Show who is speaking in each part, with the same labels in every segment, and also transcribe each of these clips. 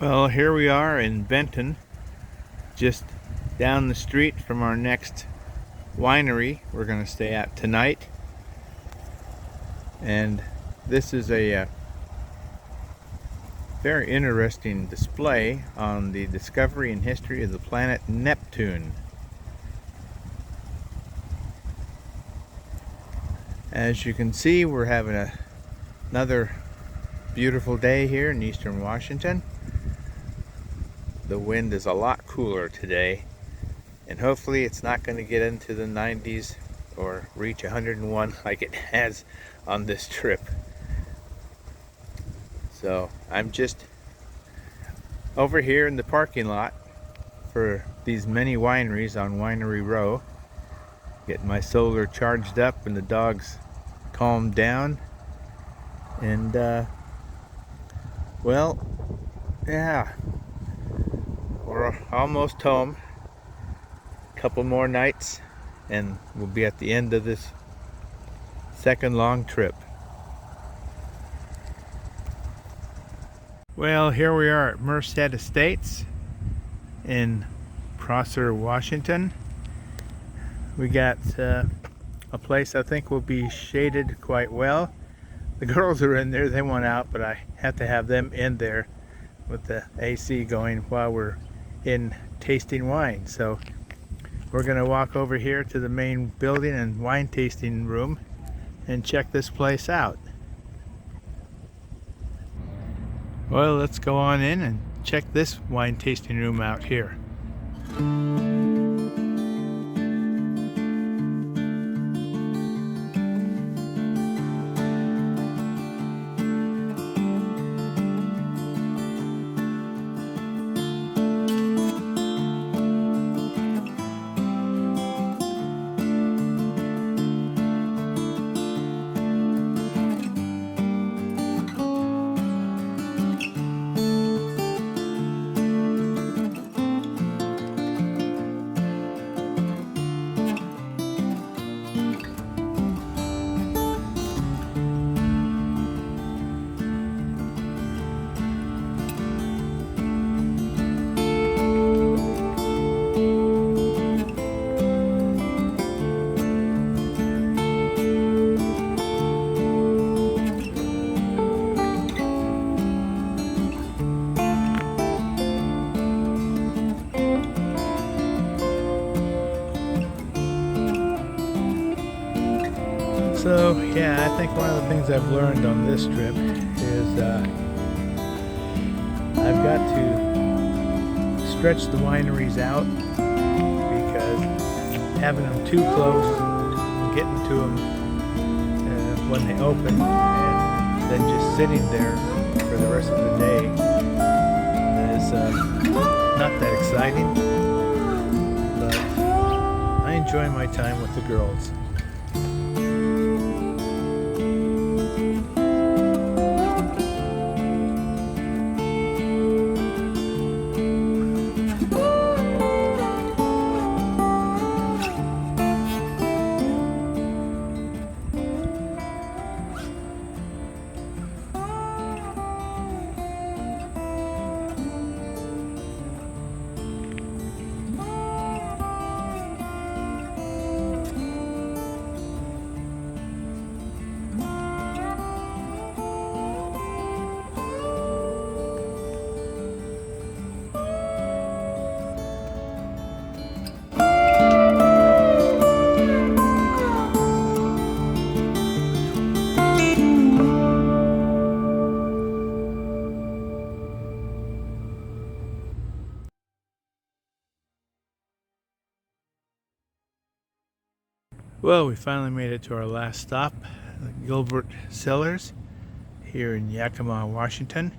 Speaker 1: Well, here we are in Benton, just down the street from our next winery we're going to stay at tonight. And this is a very interesting display on the discovery and history of the planet Neptune. As you can see, we're having another beautiful day here in eastern Washington. The wind is a lot cooler today, and hopefully it's not going to get into the 90s or reach 101 like it has on this trip. So I'm just over here in the parking lot for these many wineries on Winery Row, getting my solar charged up and the dogs calmed down. And well, yeah, we're almost home. A couple more nights and we'll be at the end of this second long trip. Well, here we are at Merced Estates in Prosser, Washington. We got a place I think will be shaded quite well. The girls are in there, they want out, but I have to have them in there with the AC going while we're in tasting wine. So we're going to walk over here to the main building and wine tasting room and check this place out. Well, let's go on in and check this wine tasting room out here. So yeah, I think one of the things I've learned on this trip is I've got to stretch the wineries out, because having them too close, getting to them when they open, and then just sitting there for the rest of the day is not that exciting. But I enjoy my time with the girls. Well, we finally made it to our last stop, Gilbert Cellars, here in Yakima, Washington.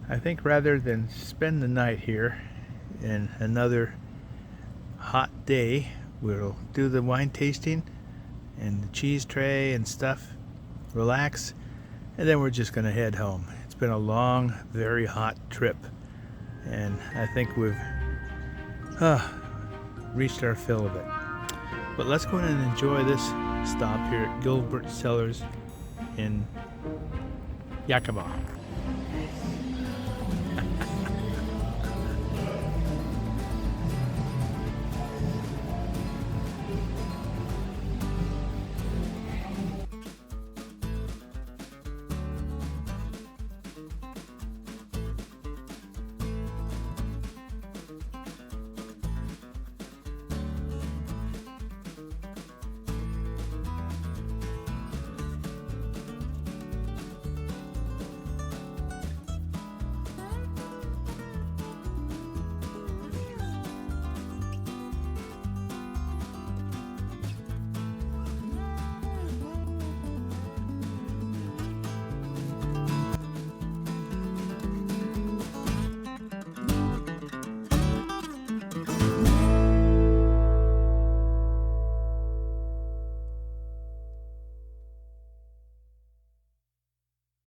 Speaker 1: I think rather than spend the night here in another hot day, we'll do the wine tasting and the cheese tray and stuff, relax, and then we're just going to head home. It's been a long, very hot trip, and I think we've reached our fill of it. But let's go ahead and enjoy this stop here at Gilbert Cellars in Yakima.